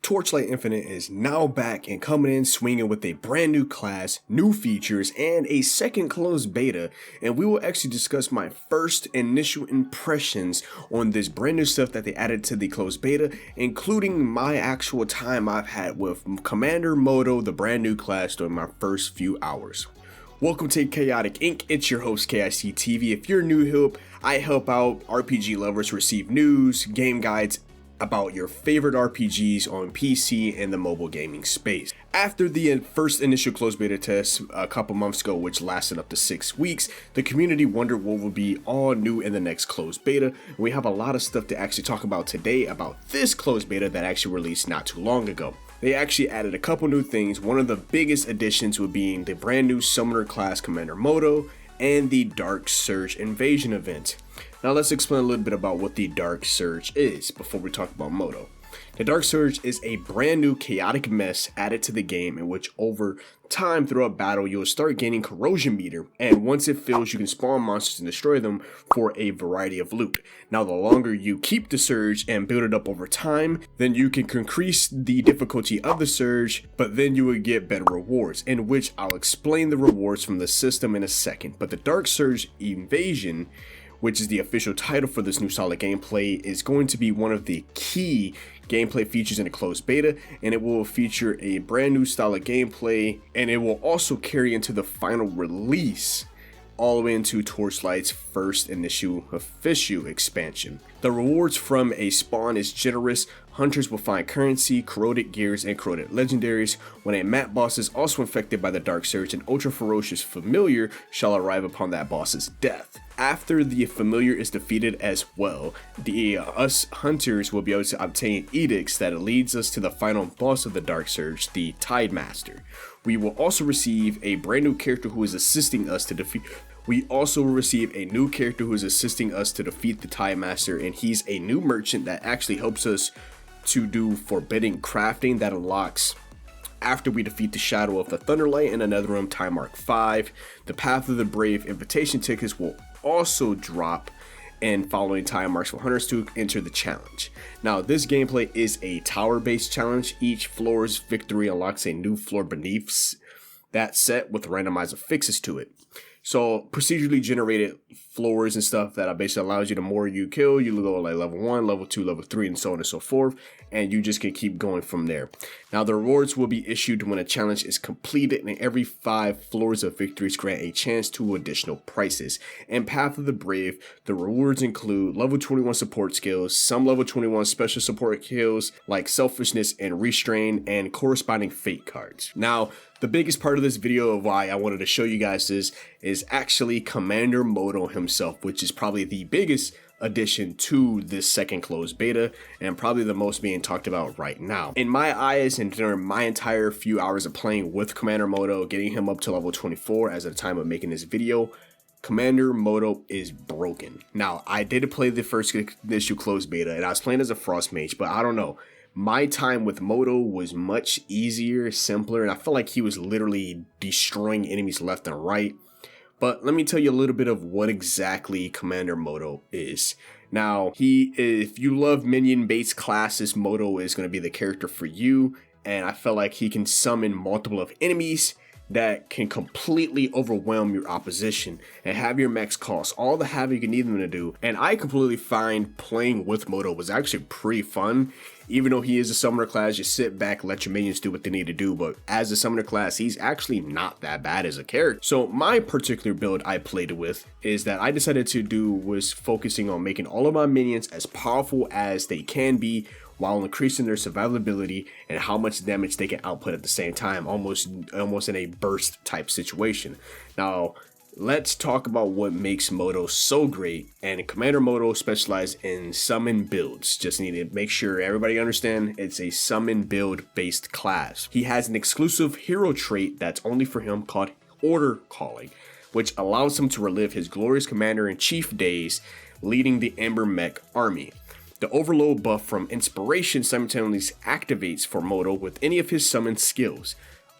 Torchlight Infinite is now back and coming in swinging with a brand new class, new features, and a second closed beta, and we will actually discuss my first initial impressions on this brand new stuff that they added to the closed beta, including my actual time I've had with Commander Moto, the brand new class, during my first few hours. Welcome to Chaotic Inc. It's your host KIC TV. If you're new here, I help out RPG lovers receive news, game guides, about your favorite RPGs on PC and the mobile gaming space. After the first initial closed beta test a couple months ago, which lasted up to 6 weeks, the community wondered what would be all new in the next closed beta. We have a lot of stuff to actually talk about today about this closed beta that actually released not too long ago. They actually added a couple new things. One of the biggest additions would be the brand new Summoner class Commander Moto and the Dark Surge Invasion event. Now let's explain a little bit about what the Dark Surge is before we talk about Moto. The Dark Surge is a brand new chaotic mess added to the game in which over time throughout battle you'll start gaining corrosion meter, and once it fills you can spawn monsters and destroy them for a variety of loot. Now the longer you keep the surge and build it up over time, then you can increase the difficulty of the surge, but then you will get better rewards, in which I'll explain the rewards from the system in a second. But the Dark Surge Invasion, which is the official title for this new solid gameplay, is going to be one of the key gameplay features in the closed beta, and it will feature a brand new style of gameplay, and it will also carry into the final release all the way into Torchlight's first initial official expansion. The rewards from a spawn is generous. Hunters will find currency, corroded gears, and corroded legendaries. When a map boss is also infected by the Dark Surge, an ultra ferocious familiar shall arrive upon that boss's death. After the familiar is defeated as well, us hunters will be able to obtain edicts that leads us to the final boss of the Dark Surge, the Tide Master. We will also receive a brand new character who is assisting us to defeat. We also receive a new character who is assisting us to defeat the Tide Master, and he's a new merchant that actually helps us to do forbidden crafting that unlocks after we defeat the Shadow of the Thunderlight in another room, time mark 5. The Path of the Brave invitation tickets will also drop and following time marks for hunters to enter the challenge. Now this gameplay is a tower based challenge. Each floor's victory unlocks a new floor beneath that set with randomizer fixes to it. So procedurally generated floors and stuff that basically allows you, the more you kill, you go like level 1, level 2, level 3, and so on and so forth, and you just can keep going from there. Now the rewards will be issued when a challenge is completed, and every 5 floors of victories grant a chance to additional prices. In Path of the Brave, the rewards include level 21 support skills, some level 21 special support skills like Selfishness and Restrain, and corresponding fate cards. Now the biggest part of this video of why I wanted to show you guys this is actually Commander Moto himself, which is probably the biggest addition to this second closed beta and probably the most being talked about right now. In my eyes, and during my entire few hours of playing with Commander Moto, getting him up to level 24 as of the time of making this video, Commander Moto is broken. Now, I did play the first initial closed beta and I was playing as a Frost Mage, but I don't know. My time with Moto was much easier, simpler, and I felt like he was literally destroying enemies left and right. But let me tell you a little bit of what exactly Commander Moto is. Now, if you love minion-based classes, Moto is going to be the character for you, and I felt like he can summon multiple of enemies that can completely overwhelm your opposition and have your max cost all the havoc you need them to do. And I completely find playing with Moto was actually pretty fun. Even though he is a summoner class, you sit back, let your minions do what they need to do, but as a summoner class, he's actually not that bad as a character. So my particular build I played with is that I decided to do was focusing on making all of my minions as powerful as they can be while increasing their survivability and how much damage they can output at the same time, almost in a burst type situation. Now, let's talk about what makes Moto so great. And Commander Moto specializes in summon builds. Just need to make sure everybody understand it's a summon build based class. He has an exclusive hero trait that's only for him called Order Calling, which allows him to relive his glorious commander-in-chief days leading the Ember Mech army. The overload buff from Inspiration simultaneously activates for Moto with any of his summoned skills.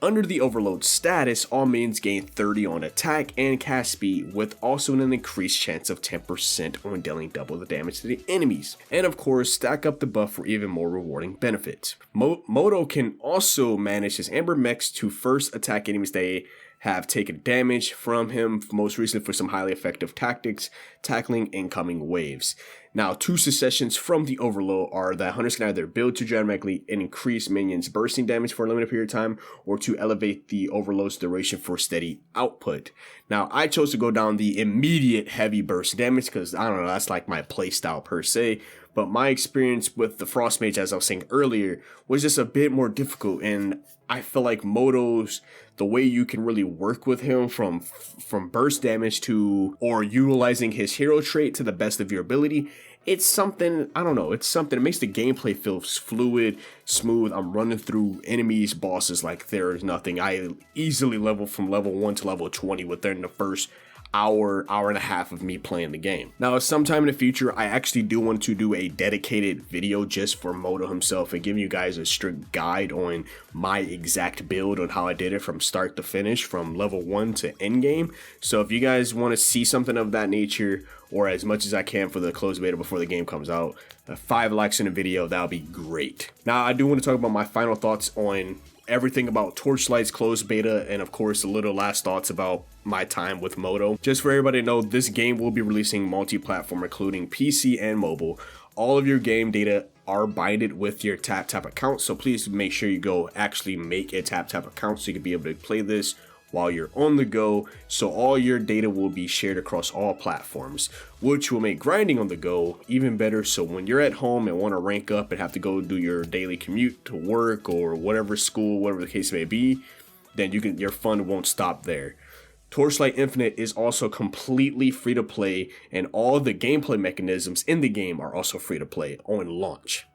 Under the overload status, all minions gain 30 on attack and cast speed, with also an increased chance of 10% on dealing double the damage to the enemies. And of course, stack up the buff for even more rewarding benefits. Moto can also manage his Amber mechs to first attack enemies they have taken damage from him, most recently for some highly effective tactics, tackling incoming waves. Now, two successions from the overload are that hunters can either build to dramatically and increase minions bursting damage for a limited period of time, or to elevate the overload's duration for steady output. Now, I chose to go down the immediate heavy burst damage because, I don't know, that's like my playstyle per se. But my experience with the Frost Mage, as I was saying earlier, was just a bit more difficult, and I feel like Moto's, the way you can really work with him from burst damage to, or utilizing his hero trait to the best of your ability, it's something, I don't know, it's something, it makes the gameplay feel fluid, smooth. I'm running through enemies, bosses like there is nothing. I easily level from level 1 to level 20 within the first hour and a half of me playing the game. Now, sometime in the future, I actually do want to do a dedicated video just for Moto himself and give you guys a strict guide on my exact build on how I did it from start to finish, from level 1 to end game. So if you guys want to see something of that nature, or as much as I can for the closed beta before the game comes out, 5 likes in the video, that'll be great. Now, I do want to talk about my final thoughts on everything about Torchlight's closed beta, and of course a little last thoughts about my time with Moto. Just for everybody to know, this game will be releasing multi-platform, including PC and mobile. All of your game data are binded with your TapTap account, so please make sure you go actually make a TapTap account so you can be able to play this while you're on the go. So all your data will be shared across all platforms, which will make grinding on the go even better. So when you're at home and want to rank up and have to go do your daily commute to work or whatever, school, whatever the case may be, then your fun won't stop there. Torchlight Infinite is also completely free to play, and all the gameplay mechanisms in the game are also free to play on launch.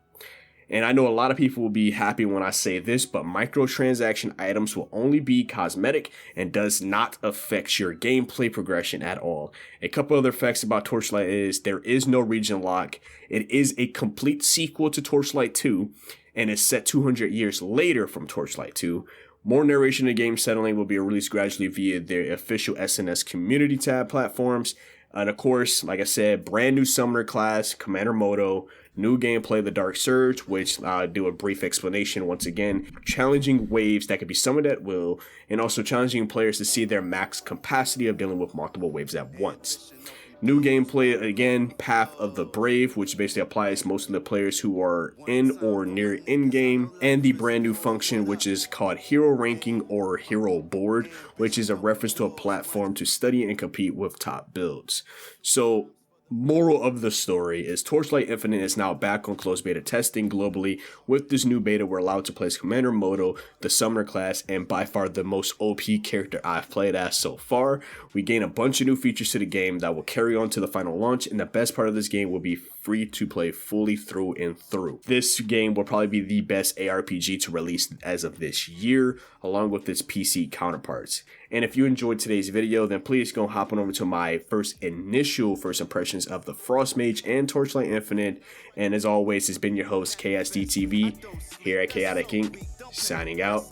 And I know a lot of people will be happy when I say this, but microtransaction items will only be cosmetic and does not affect your gameplay progression at all. A couple other facts about Torchlight is there is no region lock. It is a complete sequel to Torchlight 2 and is set 200 years later from Torchlight 2. More narration in the game settling will be released gradually via their official SNS community tab platforms. And of course, like I said, brand new summoner class, Commander Moto, new gameplay, the Dark Surge, which I'll do a brief explanation once again, challenging waves that can be summoned at will, and also challenging players to see their max capacity of dealing with multiple waves at once. New gameplay, again, Path of the Brave, which basically applies most of the players who are in or near in-game, and the brand new function, which is called Hero Ranking or Hero Board, which is a reference to a platform to study and compete with top builds. So, moral of the story is Torchlight Infinite is now back on closed beta testing globally. With this new beta, we're allowed to play as Commander Moto, the summoner class, and by far the most OP character I've played as so far. We gain a bunch of new features to the game that will carry on to the final launch, and the best part of this game will be free to play fully through and through. This game will probably be the best ARPG to release as of this year, along with its PC counterparts. And if you enjoyed today's video, then please go hop on over to my first impressions of the Frost Mage and Torchlight Infinite. And as always, it's been your host, KSDTV, here at Chaotic Inc., signing out.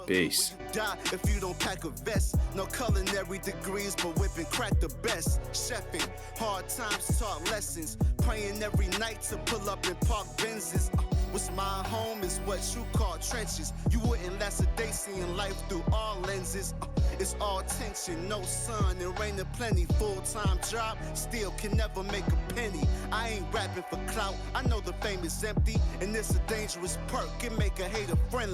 Peace. Die if you don't pack a vest. No culinary degrees, but whipping crack the best. Chefing, hard times taught lessons. Praying every night to pull up in park Benzes. What's my home is what you call trenches. You wouldn't last a day seeing life through all lenses. It's all tension, no sun, and rain and plenty. Full-time job, still can never make a penny. I ain't rapping for clout, I know the fame is empty, and it's a dangerous perk, it make a hater friendly.